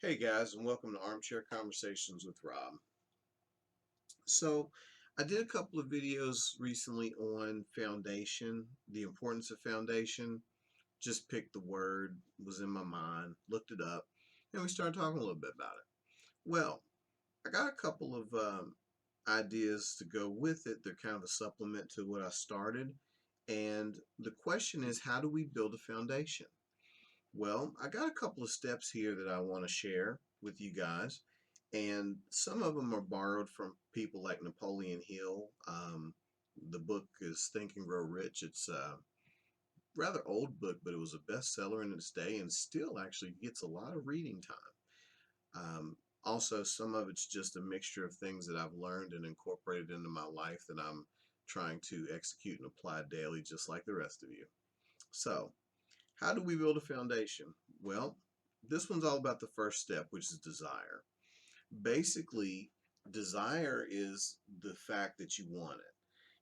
Hey guys, and welcome to Armchair Conversations with Rob. So, I did a couple of videos recently on foundation, the importance of foundation. Just picked the word, was in my mind, looked it up, and we started talking a little bit about it. Well, I got a couple of ideas to go with it. They're kind of a supplement to what I started. And the question is, how do we build a foundation? Well, I got a couple of steps here that I want to share with you guys, and some of them are borrowed from people like Napoleon Hill. The book is Think and Grow Rich. It's a rather old book, but it was a bestseller in its day and still actually gets a lot of reading time. Also, some of it's just a mixture of things that I've learned and incorporated into my life that I'm trying to execute and apply daily, just like the rest of you. So, how do we build a foundation? Well, this one's all about the first step, which is desire. Basically, desire is the fact that you want it.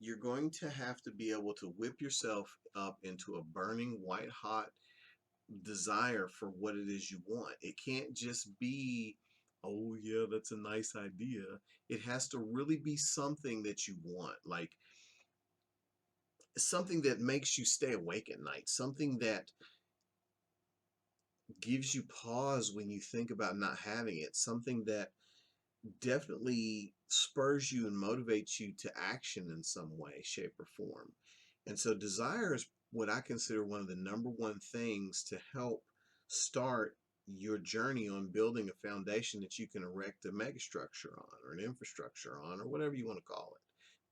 You're going to have to be able to whip yourself up into a burning, white hot desire for what it is you want. It can't just be, oh, yeah, that's a nice idea. It has to really be something that you want, like something that makes you stay awake at night, something that gives you pause when you think about not having it, something that definitely spurs you and motivates you to action in some way, shape, or form. And so, desire is what I consider one of the number one things to help start your journey on building a foundation that you can erect a megastructure on, or an infrastructure on, or whatever you want to call it.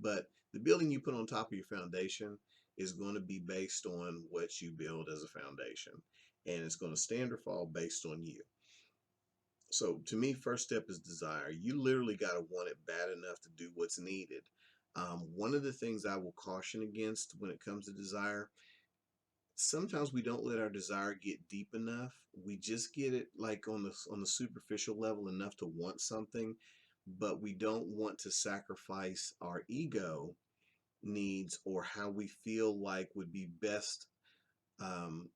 But the building you put on top of your foundation is going to be based on what you build as a foundation, and it's going to stand or fall based on you. So to me, first step is desire. You literally got to want it bad enough to do what's needed. One of the things I will caution against when it comes to desire, sometimes we don't let our desire get deep enough. We just get it like on the superficial level enough to want something, but we don't want to sacrifice our ego needs or how we feel like would be best um,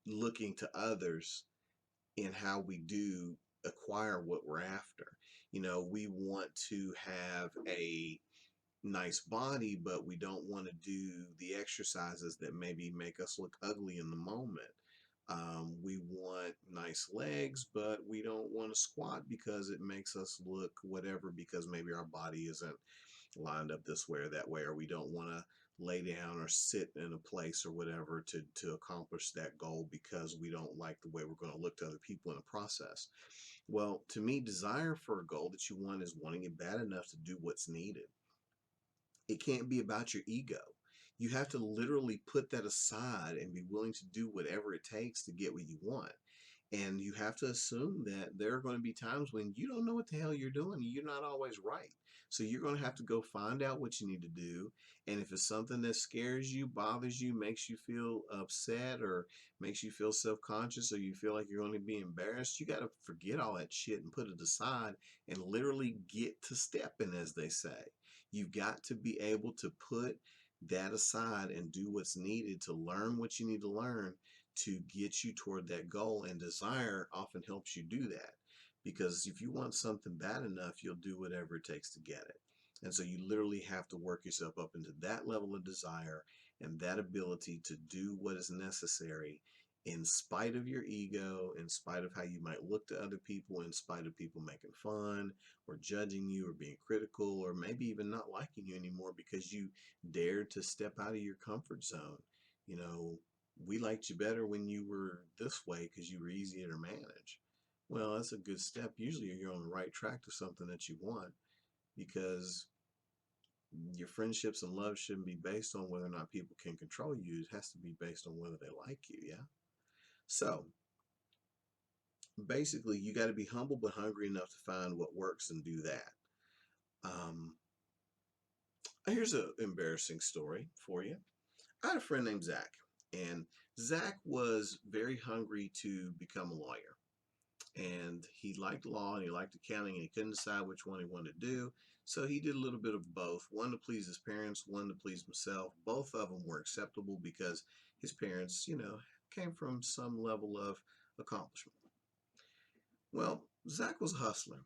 looking to others in how we do acquire what we're after. We want to have a nice body, but we don't want to do the exercises that maybe make us look ugly in the moment. We want nice legs, but we don't want to squat because it makes us look whatever, because maybe our body isn't lined up this way or that way, or we don't want to lay down or sit in a place or whatever to accomplish that goal because we don't like the way we're going to look to other people in the process. Well, to me, desire for a goal that you want is wanting it bad enough to do what's needed. It can't be about your ego. You have to literally put that aside and be willing to do whatever it takes to get what you want. And you have to assume that there are going to be times when you don't know what the hell you're doing. You're not always right. So you're going to have to go find out what you need to do. And if it's something that scares you, bothers you, makes you feel upset, or makes you feel self conscious, or you feel like you're going to be embarrassed, you got to forget all that shit and put it aside and literally get to stepping, as they say. You've got to be able to put that aside and do what's needed to learn what you need to learn to get you toward that goal. And desire often helps you do that, because if you want something bad enough, you'll do whatever it takes to get it. And so you literally have to work yourself up into that level of desire and that ability to do what is necessary in spite of your ego, in spite of how you might look to other people, in spite of people making fun or judging you or being critical or maybe even not liking you anymore because you dared to step out of your comfort zone. You know, we liked you better when you were this way because you were easier to manage. Well, that's a good step. Usually you're on the right track to something that you want, because your friendships and love shouldn't be based on whether or not people can control you. It has to be based on whether they like you, yeah? So basically, you got to be humble but hungry enough to find what works and do that. Um, Here's an embarrassing story for you. I had a friend named Zach, and Zach was very hungry to become a lawyer. And he liked law and he liked accounting, and he couldn't decide which one he wanted to do. So he did a little bit of both, one to please his parents, one to please himself. Both of them were acceptable because his parents, came from some level of accomplishment. Well, Zach was a hustler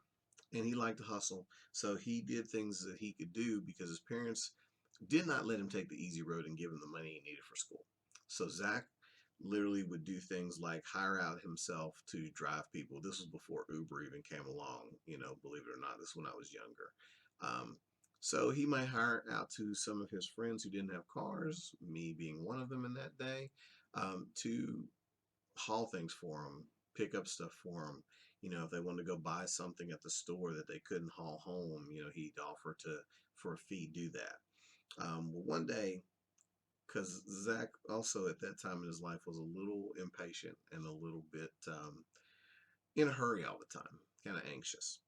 and he liked to hustle. So he did things that he could do because his parents did not let him take the easy road and give him the money he needed for school. So Zach literally would do things like hire out himself to drive people. This was before Uber even came along, believe it or not. This is when I was younger. Um, so he might hire out to some of his friends who didn't have cars, me being one of them in that day, to haul things for them, pick up stuff for them. If they wanted to go buy something at the store that they couldn't haul home, he'd offer to, for a fee, do that. Well, one day, because Zach also at that time in his life was a little impatient and a little bit in a hurry all the time, kind of anxious.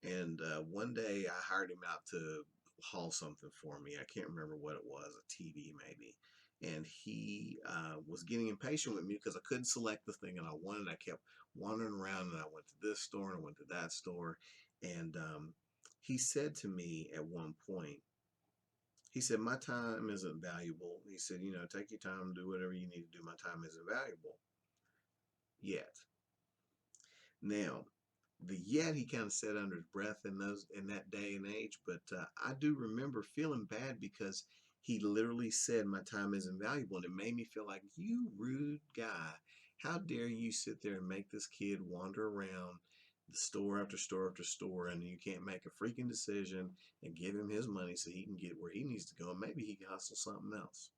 And one day I hired him out to haul something for me. I can't remember what it was, a TV maybe. And he was getting impatient with me because I couldn't select the thing that I wanted. I kept wandering around and I went to this store and I went to that store. And he said to me at one point, he said, my time isn't valuable. He said, take your time, do whatever you need to do. My time isn't valuable yet. Now, the yet he kind of said under his breath in that day and age, but I do remember feeling bad because he literally said my time isn't valuable, and it made me feel like, you rude guy, how dare you sit there and make this kid wander around the store after store after store, and you can't make a freaking decision and give him his money so he can get where he needs to go, and maybe he can hustle something else.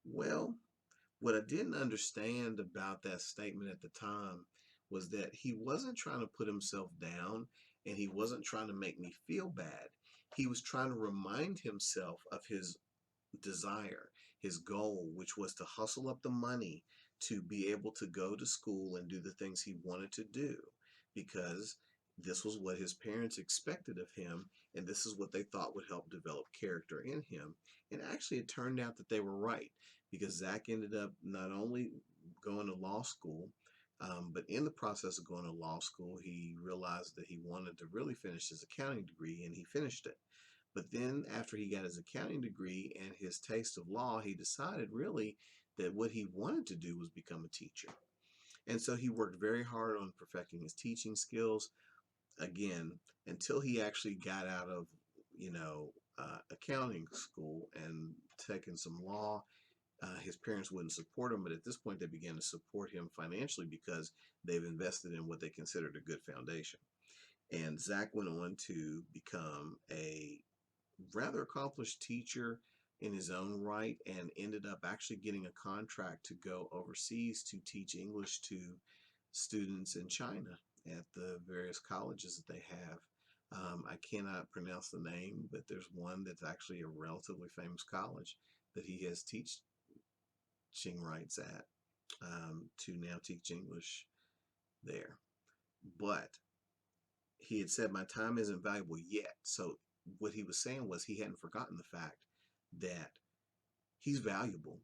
Well, what I didn't understand about that statement at the time was that he wasn't trying to put himself down and he wasn't trying to make me feel bad. He was trying to remind himself of his desire, his goal, which was to hustle up the money to be able to go to school and do the things he wanted to do because this was what his parents expected of him and this is what they thought would help develop character in him. And actually, it turned out that they were right because Zach ended up not only going to law school, but in the process of going to law school, he realized that he wanted to really finish his accounting degree and he finished it. But then after he got his accounting degree and his taste of law, he decided really that what he wanted to do was become a teacher. And so he worked very hard on perfecting his teaching skills again until he actually got out of, accounting school and taken some law. His parents wouldn't support him, but at this point they began to support him financially because they've invested in what they considered a good foundation. And Zach went on to become a rather accomplished teacher in his own right and ended up actually getting a contract to go overseas to teach English to students in China at the various colleges that they have. I cannot pronounce the name, but there's one that's actually a relatively famous college that he has teaching rights at to now teach English there. But he had said, my time isn't valuable yet. So what he was saying was he hadn't forgotten the fact that he's valuable,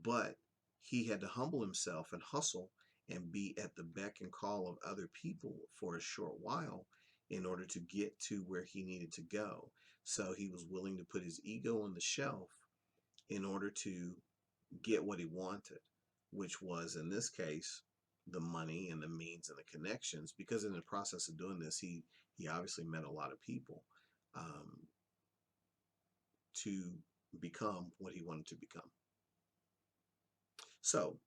but he had to humble himself and hustle and be at the beck and call of other people for a short while in order to get to where he needed to go. So he was willing to put his ego on the shelf in order to get what he wanted, which was in this case the money and the means and the connections. Because in the process of doing this, he obviously met a lot of people um, to become what he wanted to become. So,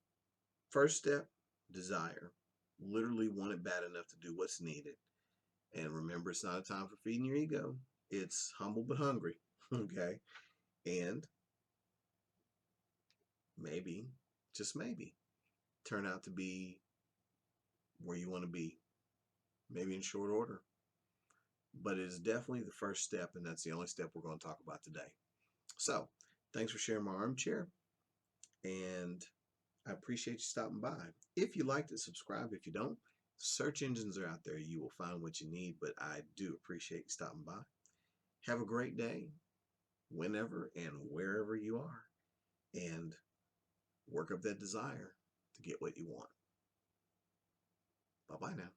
first step, desire. Literally want it bad enough to do what's needed. And remember, it's not a time for feeding your ego. It's humble but hungry. Okay. And maybe, just maybe, turn out to be where you want to be, maybe in short order. But it is definitely the first step, and that's the only step we're going to talk about today. So, thanks for sharing my armchair, and I appreciate you stopping by. If you liked it, subscribe. If you don't, search engines are out there. You will find what you need, but I do appreciate you stopping by. Have a great day, whenever and wherever you are, and work up that desire to get what you want. Bye-bye now.